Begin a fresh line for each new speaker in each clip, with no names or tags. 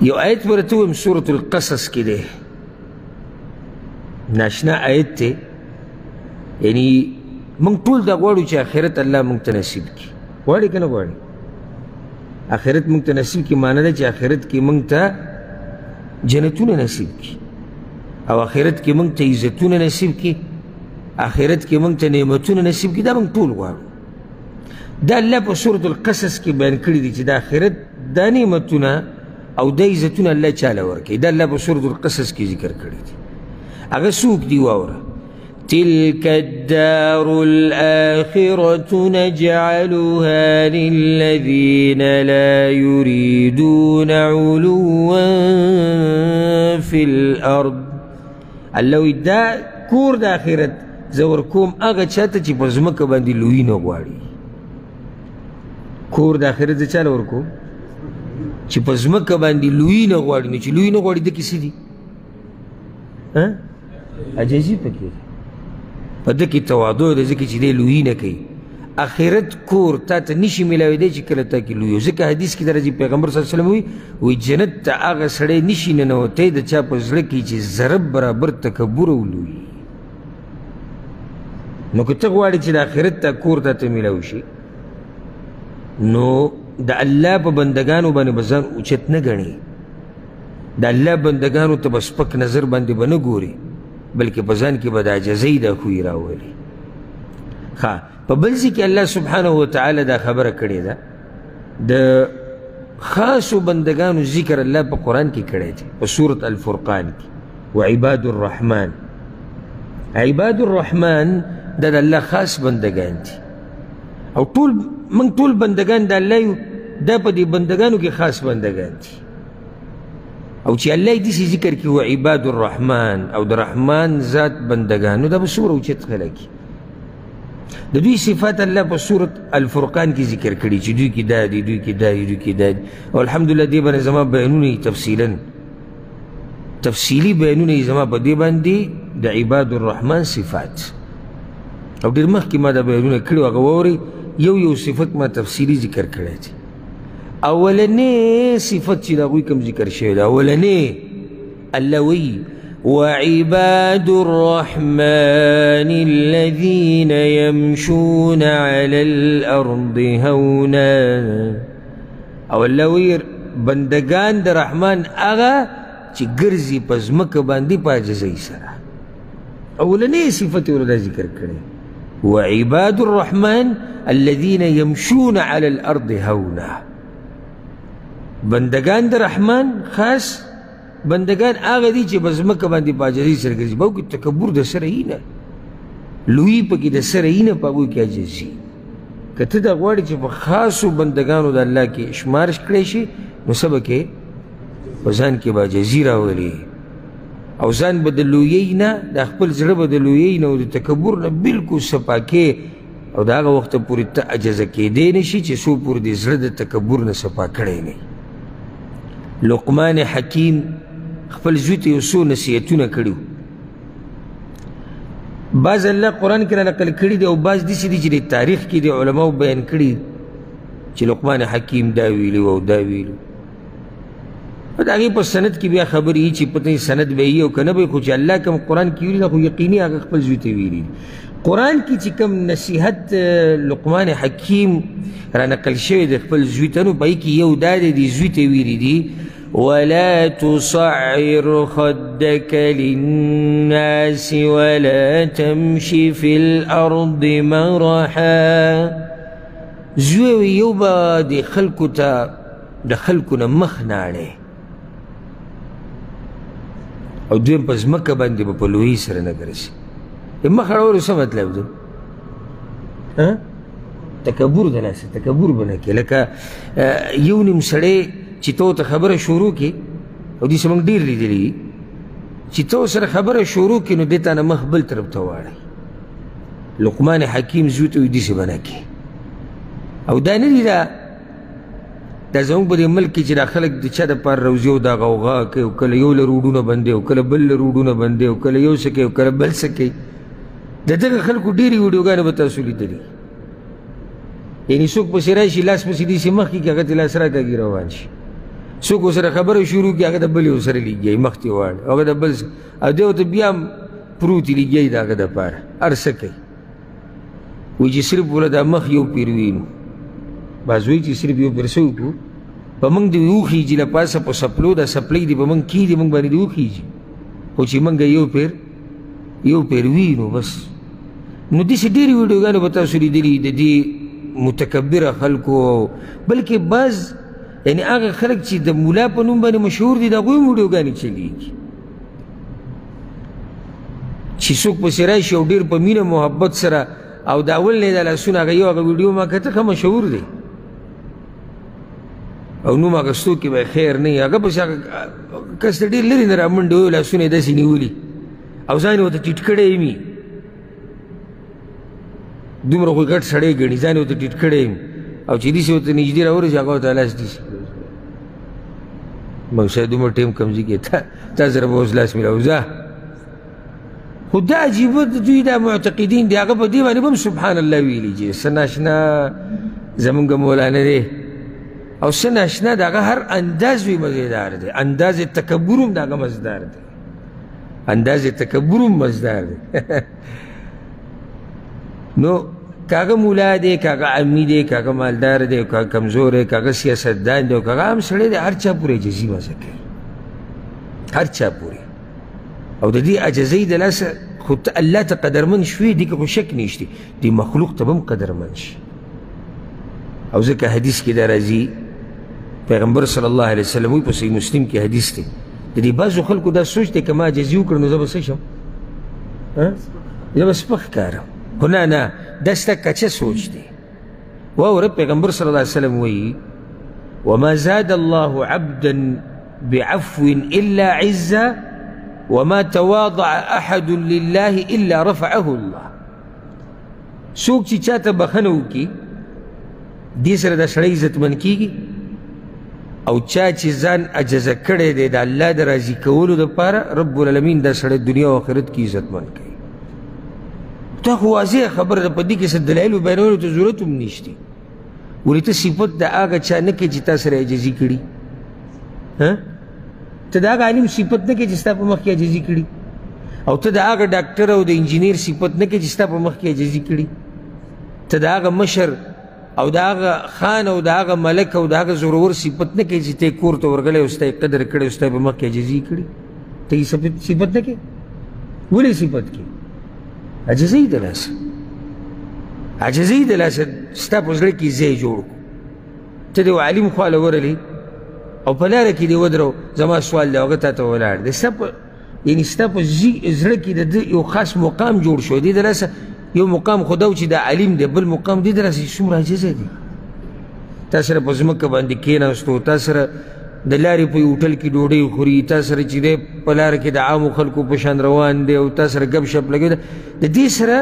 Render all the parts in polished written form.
یو آیت ورته ویم سورة القصص کې دی، ناشنا آیت دی. یعنی موږ ټول دا غواړو چې آخرت الله موږ ته نصیب کړي. غواړي که نه غواړي؟ آخرت موږ ته نصیب کړي معنی ده چې آخرت کې موږ ته جنتونه نصیب کړي، او آخرت کې موږ ته عزتونه نصیب کړي، آخرت کې موږ ته نعمتونه نصیب کړي. دا موږ ټول غواړو. دا الله په سورة القصص کې بیان کړي دي چې د آخرت دا نعمتونه او دا عزتونه الله چاله ورکوي. دا الله په سورة القصص کې ذکر کړي دي. هغه څوک دي واوره؟ تلك الدار الآخرة نجعلها للذين لا يريدون علوا في الأرض. الله دا کور د آخرت زه ورکوم هغه چاته چې په ځمکه باندې لویي نه غواړي. کور د آخرت زه چاله ورکوم چې په ځمکه باندې لویي نه غواړي. نو چې لویي نه غواړي ده کې څه دي؟ عجزي پکې ده، په ده کې تواضع ده، ځکه چې دی لویي نه کوي. آخرت کور تا ته نشي میلاویدی چې کله تا کې لوی. ځکه حدیث کې د راځي پیغمبر صلی الله علیه وسلم وایي جنت ته هغه سړی نشي ننوتی د چا په زړه کې چې ضرب برابر تکبر او لوی. نو که ته غواړې چې د آخرت ته کور تا ته میلاو شي، نو د الله په بندګانو باندې به ځان اوچت نه ګڼي، د الله بندګانو ته به سپک نظر باندې به نه ګوري، بلکې په ځان کې به د عجزۍ دا خوی راولي. ښه، په بل ځای کې الله سبحانه وتعالی دا خبره کړې ده، د خاصو بندګانو ذکر الله په قرآن کې کړی دی په سورة الفرقان کې. وعباد الرحمن، عباد الرحمن دا د الله خاص بندګان دي، او موږ ټول بندګان د الله یو. دا په دې بندګانو کې خاص بندګان دي، او چې الله یې داسې ذکر کړي وعباد الرحمن، او د رحمان ذات بندګانو، دا به څومره اوچت خلک دي. د دوی صفات الله په سورة الفرقان کې ذکر کړي چې دوی کې دا دي، دوی کې دا دي، دوی کې دا دي. او الحمدلله دې باندې زما بیانونه یې تفصیلي بیانونه یې زما په دې باندې د عباد الرحمن صفات، او ډېر مخکې ما دا بیانونه کړي وو. هغه واورئ، یو یو صفت ما تفصیلي ذکر کړی دی. اولنې صفت چې د هغوی کوم ذکر شوی دی، اولنې الله وایي وعباد الرحمن الذين يمشون على الأرض هونا. او الله وایي بندگان د رحمان هغه چې ګرځي په ځمکه باندې په عاجزۍ سره. اولنې صفت یې ورته ذکر کړی وعباد الرحمن الذين يمشون على الأرض هونا. بندگان د رحمان خاص بندگان هغه دي چې په ځمکه باندې په عاجزۍ سره ګرځي. په هغو کې تکبر د سره یي نه، لویي پکې د سره یي نه، په هغوی کې عاجزي. که ته دا غواړې چې په خاصو بندگانو د الله کې شمار کړی شي، نو څه به کې په ځان کې به عاجزي راولي، او ځان به د لویۍ نه، د خپل زړه به د لویۍ نه او د تکبر نه بلکل صفا کې، او د هغه وخته پورې ته عجزه کېدی نه شي چې څو پورې د زړه د تکبر نه صفا کړی نه. لقمان حکیم خپل زوی ته یو څو نصیحتونه کړي. بعض الله قرآن کې را نقل کړي دي، او بعض داسې دي چې د تاریخ کې د علماو بیان کړي چې لقمان حکیم دا ویلي او دا ویلي. د هغې په سند کې بیا خبرې وي چې پته سند به وي او که نه به وي، خو چې الله کوم قرآن کې ویلي ده خو یقیني هغه خپل زوی ته ویلي. قرآن کې چې کوم نصیحت لقمان حکیم را نقل شوی د خپل زوی ته، نو په هغې کې یو دا دی، د زوی ته ویلي دي ولا تصعر خدك للناس ولا تمشي في الأرض مرحا. زوی یو به د خلکو ته د خلکو نه مخ نه اړی، او دویم په ځمکه باندې به په لویۍ سره نه ګرځي. د مخ اړولو څه مطلب دی؟ تکبر د لاسه تکبر به نه کړي. لکه یو نیم سړی چې ته ورته خبره شروع کړي، او داسې موږ ډېر لیدلي دي چې ته ورسره خبره شروع کړي، نو دې ته نه مخ بل طرف ته واړئ. لقمان حکیم زوی ته وایي داسې به نه کړي. او دا نه دي دا زموږ په دې ملک کې چې دا خلک د چا دپاره روزي او دا غوغا کوي، او کله یو له روډونه بندوي، او کله بل له روډونه بندوي، او کله یو څه کوي، او کله بل څه کوي. د دغه خلکو ډېرې ویډیوګانې به تاسو لیدلي. یعنې څوک پسې راشي لاس پسې داسې مخکې کړي، هغه ته لاس راکاږي روان شي. څوک ورسره خبره شروع کړي هغه د بل یو سره لګیایي مخ ته واړ هغه د بل او دی ورته بیا هم پروت یي لګیایي د هغه دپاره هر څه کوي وایي چې صرف وله دا مخ یو پیر وینو بعض وایي چې صرف یو پیر څه وکړو په موږ دې وخیږي له پاسه په سپلو دا سپلی دې په موږ کېږي موږ باندې دې وخیږي خو چې موږ یو پیر وینو بس نو داسې ډېرې ویډیوګانې به تاسو لیدلي د دې متکبره خلکو بلکې بعض یعنې هغه خلک چې د ملا په نوم باندې مشهور دي د هغوی هم ویډیوګانې چلیږي چې څوک پسې راشي او ډېر په مینه محبت سره او د اول نه یې دا لاسونه هغه یو هغه ویډیو ما کته ښه مشهور دی او نوم اخیستو کې به خیر نه وي هغه پسې هغه کس ته ډېر لرې نه رامنډې ویو لاسونه یې داسې نیولي او ځان یې ورته ټیټ کړی وي دومره خو ګټ سړی ګڼي ځان یې ورته ټیټ کړی وي او چې داسې ورته نږدې راورسي هغه ورته لاس داسې موږ شاید دومره ټیم کمزي کې تا سره به اوس لاس میلاو ځه خو دا عجیبه دوی دا معتقدین دي هغه په دې باندې به هم سبحان الله ویلي چې څه ناشنا زمونږ مولانا دی او څه ناشنا د هغه هر انداز وي مزیدار دی انداز تکبر هم د هغه مزدار دی انداز تکبر هم مزدار دی نو کاغه مولا دی کاغه عمی دی کاغه مالدار دی کاغه کمزور دی کاغه سیاستدان دی کاغه عام سړی دی هر چا پورې عجزي مزه کوي هر چا پورې او د دې عجزۍ د لاسه خو الله ته قدرمند شوې دي که خو شک نشته دې مخلوق ته به هم قدرمند شي او ځکه حدیث کې دا راځي پیغمبر صلی الله علیه وسلم وایي په صحیح مسلم کې حدیث دی د دې بعضو خلکو دا سوچ دی که ما عجزي وکړم نو زه به څه شم زه به سپک ښکارم خو نه دا ستا کچه سوچ دی واوره پیغمبر صلی الله علیه وسلم وایي وما زاد الله عبدا بعفو الا عزا وما تواضع احد لله الا رفعه الله څوک چې چاته بخښنه وکړي دې سره دا سړی عزتمن کېږي او چا چې ځان عجزه کړی دی د الله د راضي کولو دپاره رب العالمین دا سړی دنیا او آخرت کې عزتمن کوي دا خو واضح خبره ده په دې کې څه دلایلو بیانولو ته ضرورت هم نشته ولې ته صفت د هغه چا نه کوې چې تا سره عجزي کړي ته د هغه عالم صفت نه کوې چې ستا په مخ کې عجزي کړي او ته د هغه ډاکټر او د انجینیر صفت نه کوې چې ستا په مخ کې عجزي کړي ته د هغه مشر او د هغه خان او د هغه ملک او د هغه زورور صفت نه کوې چې ته یې کور ته ورغلی او ستا یې قدر کړی او ستا یې په مخ کې عجزي کړي ته یې صفت نه کوې ولې صفت کوې عجزۍ د لاسه عجزۍ د لاسه ستا په زړه کې ځای جوړ کړو ته د یو عالم خواله ورغلې او په لاره کې دې ودرو زما سوال دی هغه تا ته ولاړ دی یعنې ستا په زړه کې د ده یو خاص مقام جوړ شو دې د لاسه یو مقام خو دا و چې دا عالم دی بل مقام دې د لاسه څومره عجزه دی تا سره په ځمکه باندې کېناستو تا سره د لارې په هوټل کې ډوډۍ خوري تا سره چې دی په لاره کې د عامو خلکو په شان روان دی او تا سره ګپ شپ لګوي د دې سره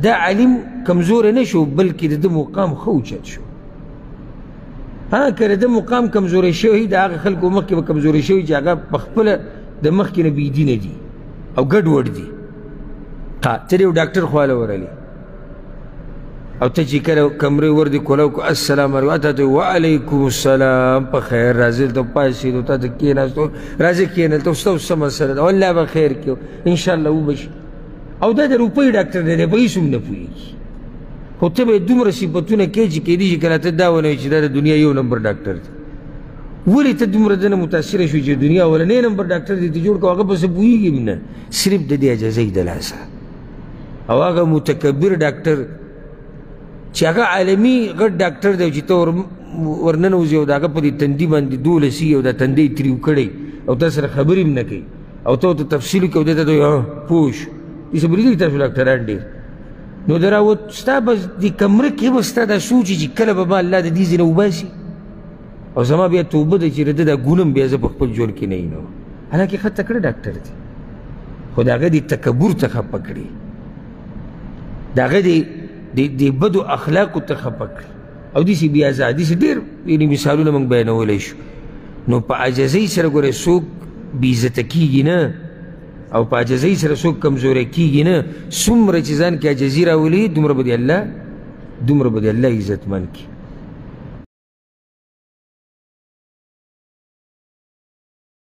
دا عالم کمزوری نه شو بلکې د ده مقام ښه اوچت شو که د ده مقام کمزوری شوی د هغه خلکو مخکې به کمزوری شوي چې هغه په خپله د مخکې نه بېدینه دي او ګډوډ دي ته د یو ډاکټر خواله ورغلې او ته چې کله کمرې ور دې کولو کو السلام علیکم تا ته وعلیکم السلام په خیر راځې ته پاڅېدو تا ته کېناستو راځې کېنلته ستاسو څه مسله ده والله به خیر کړي انشاءالله وبشي او دا د روپۍ ډاکټر دی په هېڅ هم نه پوهېږي خو ته به یې دومره صفتونه کوې چې کېدای شي کله ته دا ونه وایې چې دا د دنیا یو نمبر ډاکټر دی ولې ته دومره دنه متاثره شوې چې دنیا اولنی نمبر ډاکټر دی ته جوړ کړو هغه پسې پوهېږي هم نه صرف د دې عجزۍ د لاسه او هغه متکبر ډاکټر چې هغه عالمي غټ ډاکټر دی چې ته ورننوځې او د هغه په دې تندي باندې 12 او دا تندی یې تریو کړی او تا سره خبرې هم نه کوي او ته ورته تفصیل وکړې او دی ته ته پوه شو داسې به لیدلي تاسو ډاکټران ډېر نو د ستا به دې کمره کې به ستا دا سوچ چې کله به ما الله د دې ځای نه وباسي او زما بیا توبه ده چې د ده دا ګونم بیا زه په خپل ژوند کې نه وینم حالانکې ښه تکړه ډاکټر دی خو د هغه دې تکبر ته خفه کړي د هغه د بدو اخلاقو ته خفه کړي او داسې بیا داسې ډېر مثالونه موږ بیانولی شو نو په عجزۍ سره ګوره څوک بېعزته کېږي نه او په عجزۍ سره څوک کمزوری کېږي نه څومره چې ځان کې عجزي راولي دومره به د الله عزتمن کړي